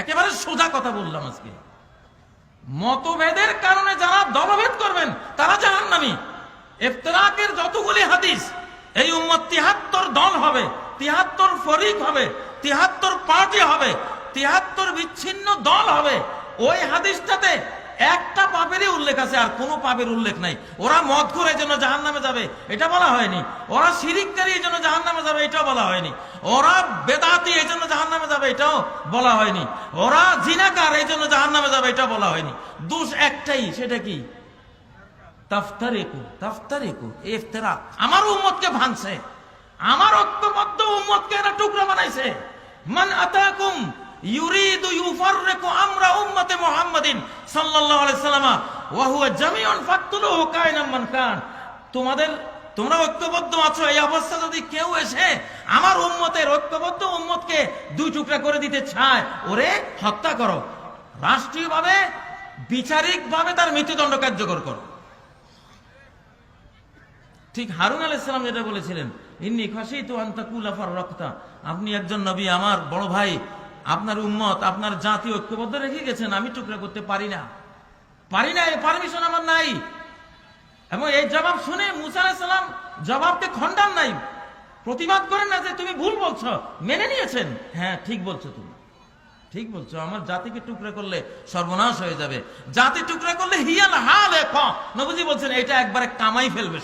একেবারে সোজা কথা বললাম আজকে। মতভেদের কারণে যারা দলভেদ করবেন তারা জাহান্নামী। ইফতিরাকের যতগুলি হাদিস, এই উম্মত ৭৩ দল হবে, ৭৩ ফরিক হবে, ৭৩ পার্টি হবে, ৭৩ বিচ্ছিন্ন দল হবে। ওই হাদিসটাতে একটা পাপেরই উল্লেখ আছে, আর কোনো পাপের উল্লেখ নাই। ওরা মদ করে এই জন্য জাহান্নামে যাবে এটা বলা হয়নি, ওরা শিরিককারী এই জন্য জাহান্নামে যাবে এটাও বলা হয়নি, ওরা বেদাতি এই জন্য জাহান্নামে যাবে এটাও বলা হয়নি, ওরা জিনাকার এই জন্য জাহান্নামে যাবে এটা বলা হয়নি। দোষ একটাই, সেটা কি? তাফতারিকু ইফতিরাক। আমার উম্মতকে ভাঙছে, আমার ঐক্যবদ্ধ উম্মতকে এরা টুকরা বানাইছে। মান আতাকুম ইউরিদু ইউফাররিকু আমরা উম্মতে মুহাম্মাদিন সাল্লাল্লাহু আলাইহি সাল্লাম ওয়া হুয়া জামিউন ফাকতুলুহু কায়নাম মান কান। তোমরা ঐক্যবদ্ধ আছো, এই অবস্থা যদি কেউ এসে আমার উম্মতের ঐক্যবদ্ধ উম্মতকে দুই টুকরা করে দিতে চায়, ওরে হত্যা করো, রাষ্ট্রীয়ভাবে বিচারিকভাবে তার মৃত্যুদণ্ড কার্যকর করো। ঠিক হারুন আলাইহিস সালাম যেটা বলেছিলেন, ইন্নী খাশিতু আন তাকুলা ফাররাকতা, আপনি একজন নবী, আমার বড় ভাই, আপনার উম্মত, আপনার জাতি ঐক্যবদ্ধ রেখে গেছেন, আমি টুকরা করতে পারি না, এই পারমিশন আমার নাই। এবং এই জবাব শুনে মুসা আলাইহিস সালাম জবাবকে খণ্ডন নাই, প্রতিবাদ করেন না যে তুমি ভুল বলছো, মেনে নিয়েছেন। হ্যাঁ ঠিক বলছো, তুমি ঠিক বলছো, আমার জাতিকে টুকরা করলে সর্বনাশ হয়ে যাবে, জাতি টুকরা করলে হিয়াল হাল। নবীজি বলছেন এটা একবারে কামাই ফেলবে,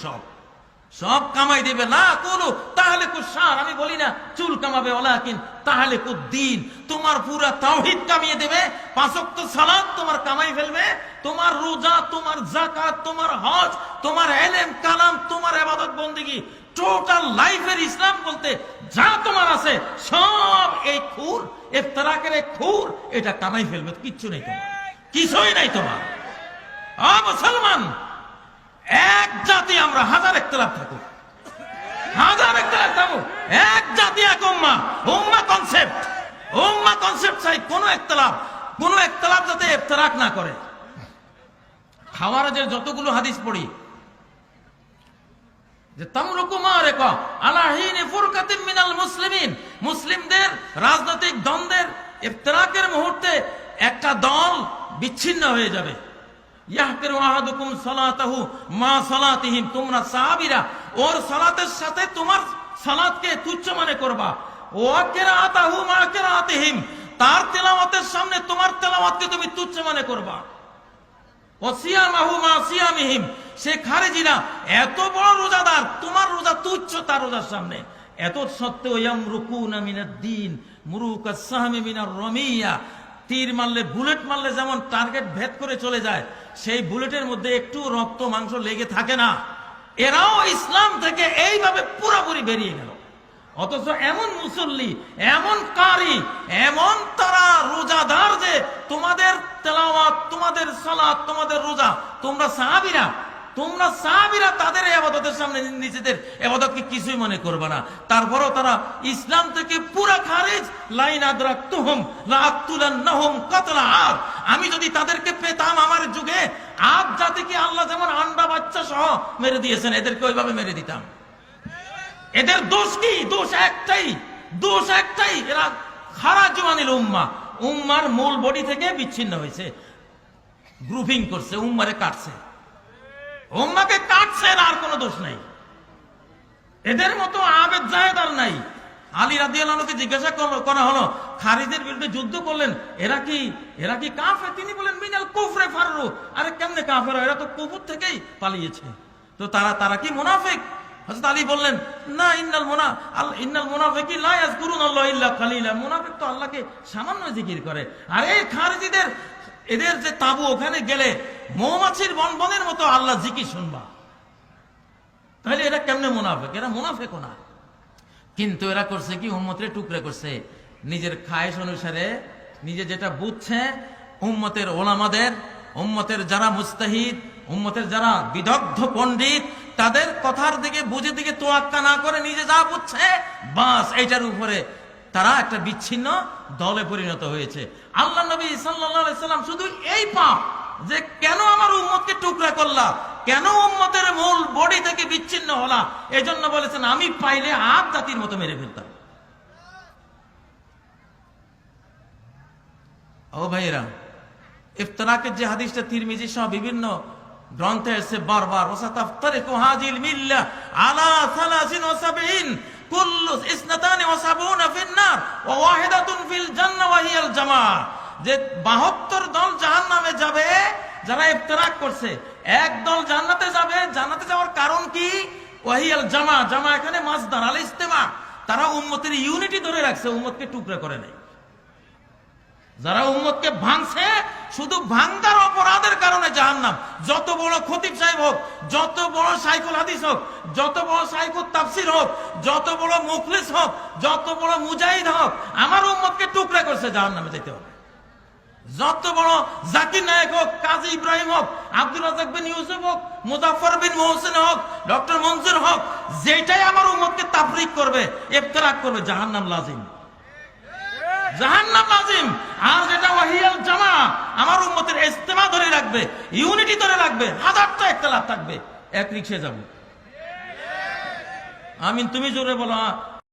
সব কামাই দিবে। না কোন তাহলে কুসার, আমি বলি না চুল কামাবে, ওয়ালাকিন তাহলে কুদ্দিন, তোমার পুরা তাওহীদ কামিয়ে দেবে, ৫ ওয়াক্ত সালাত তোমার কামাই ফেলবে, তোমার রোজা, তোমার যাকাত, তোমার হজ, তোমার ইলম কালাম, তোমার ইবাদত বন্দেগী, টোটাল লাইফের ইসলাম বলতে যা তোমার আছে সব এই খুর, ইফতিরাকের এই খুর, এটা কামাই ফেলবে। কিচ্ছু নেই তোমার, কিছুই নাই তোমার। মুসলমান এক জাতি, আমরা হাজার ইখতিলাফ থাকুক, এক জাতি এক উম্মাহ, উম্মাহ কনসেপ্ট চাই। কোন ইখতিলাফ যাতে ইফতিরাক না করে। খাওয়ারেজের যতগুলো হাদিস পড়ি যে তামরুকু মারিকা আলা হিনি ফুরকাতিন মিনাল মুসলিমিন, মুসলিমদের রাজনৈতিক দ্বন্দ্বের ইফতিরাকের মুহূর্তে একটা দল বিচ্ছিন্ন হয়ে যাবে। ইয়াহকিরু আহাদুকুম সালাতাহু মা সালাতিহিম, তোমরা সাহাবীরা ওর সালাতের সাথে তোমার সালাতকে তুচ্ছ মনে করবা। ওয়া কিরাআতাহু মা কিরাআতিহিম, তার তেলাওয়াতের সামনে তোমার তেলাওয়াতকে তুমি তুচ্ছ মনে করবা। ওয়া সিয়ামাহু মা সিয়ামিহিম, সে খারেজিরা এত বড় রোজাদার, তোমার রোজা তুচ্ছ তার রোজার সামনে। এত সত্ত্বেও ইয়ামরুকুনা মিনাদ-দ্বীন মুরুকাস সাহমি মিনার রামিয়া, তীর মারলে, বুলেট মারলে যেমন টার্গেট ভেদ করে চলে যায়, সেই বুলেটের মধ্যে একটু রক্ত মাংস লেগে থাকে না, এরাও ইসলাম থেকে এইভাবে পুরোপুরি বেরিয়ে গেল। অথচ এমন মুসল্লি, এমন কারি, এমন তারা রোজাদার যে তোমাদের তেলাওয়াত, তোমাদের সালাত, তোমাদের রোজা, তোমরা সাহাবীরা তাদের ইবাদতের সামনে নিজেদের ইবাদতকে কিছুই মনে করবে না। তারপরও তারা ইসলাম থেকে পুরা খারিজ। লাইন আদরাকতুহুম লাআকতুলান্নাহুম কাতলা আদ, আমি যদি তাদেরকে পেতাম আমার যুগে, আদ জাতিকে আল্লাহ যেমন আন্ডা বাচ্চা সহ মেরে দিয়েছেন, এদেরকে ওইভাবে মেরে দিতাম। এদের দোষ কি? দোষ একটাই, এরা খারাজুয়ানিল উম্মার মূল বডি থেকে বিচ্ছিন্ন হয়েছে, গ্রুপিং করছে, উম্মারে কাটছে, উম্মাকে কাটছে, আর কোনো দোষ নাই। এদের মতো আবেদ জায়েদ আর নাই। আলী রাদিয়াল্লাহু আনহুকে জিজ্ঞাসা করা হলো, খারিজের বিরুদ্ধে যুদ্ধ করলেন, এরা কি কাফের? তিনি বলেন মিনাল কুফরে ফাররু। আরে কেমনে কাফের? এরা তো কুফর থেকেই পালিয়েছে, তো তারা কি মুনাফিক? হযরত আলী বললেন না, ইন্নাল মুনাফিকিন লা ইয়াযকুরুনাল্লাহ ইল্লা কালিলা, মুনাফিক তো আল্লাহকে সামান্য জিকির করে। আর এই খারিজিদের, এদের যে তাবু, ওখানে গেলে মৌমাছির বনবনের মতো আল্লাহ জিকির শুনবা। তাহলে এরা কেমনে মুনাফিক? এরা মুনাফিকও না, কিন্তু এরা করছে কি? উম্মতের টুকরা করছে নিজের খায়েশ অনুসারে, নিজে যেটা বুঝছে। উম্মতের ওলামাদের, উম্মতের যারা মুস্তাহিদ, উম্মতের যারা বিদগ্ধ পণ্ডিত, তাদের কথার দিকে, বুঝে দিকে তোয়াক্কা না করে নিজে যা বুঝছে বাস এইটার উপরে তারা একটা বিচ্ছিন্ন দলে পরিণত হয়েছে। আল্লাহ নবী সাল্লাল্লাহু আলাইহি সাল্লাম শুধু এই পাপ যে কেন আমার উম্মতকে টুকরা করলা, কেন উম্মতের মূল বডি থেকে বিচ্ছিন্ন হলা, এজন্য বলেছেন আমি পাইলে আদ জাতির মতো মেরে ফেলতাম। ও ভাইরা, ইফতিরাকের যে হাদিসটা তিরমিজি সহ বিভিন্ন গ্রন্থে এসে বারবার ওয়াসাতাফতারিকু হাযিল মিল্লাহ আলা 73 কুল্লু 72 ফিন নার ওয়া ওয়াহিদাতুন ফিল জান্নাহ ওয়া হিয়াল জামাআহ। যে 72 দল জাহান্নামে যাবে যারা ইফতিরাক করছে, এক দল জান্নাতে যাবে। জান্নাতে যাওয়ার কারণ কি? ওয়া হিয়াল জামাআহ। জামাআহ এখানে মাসদার আল ইস্তিমা। তারা উম্মতের ইউনিটি ধরে রাখছে, উম্মতকে টুকরা করে নাই। যারা উম্মতকে ভাঙছে শুধু ভাঙার অপরাধের কারণে জাহান্নাম। যত বড় খতিব সাহেব হোক, যত বড় শাইখুল হাদিস হোক, যত বড় শাইখুত তাফসীর হোক, যত বড় মুখলিস হোক, যত বড় মুজাহিদ হোক, আমার উম্মতকে টুকরা করছে, জাহান্নামে যেতে হবে। যত বড় জাকির নায়েক হোক, কাজী ইব্রাহিম হোক, আব্দুল রাজ্জাক বিন ইউসুফ হোক, মুজাফফর বিন মুহসিন হোক, ডক্টর মনসুর হোক, যেটাই আমার উম্মতকে তাফরিক করবে, ইফতিরাক করবে, জাহান্নাম লাজিম, জাহান্নাম লাজিম। আর যেটা ওয়াহিয়াল জামা, আমার উম্মতের ইজতিমা ধরে রাখবে, ইউনিটি ধরে রাখবে, হাজারটা ইখতিলাফ থাকবে, এক রিকশে যাব। আমিন। তুমি জোরে বলো।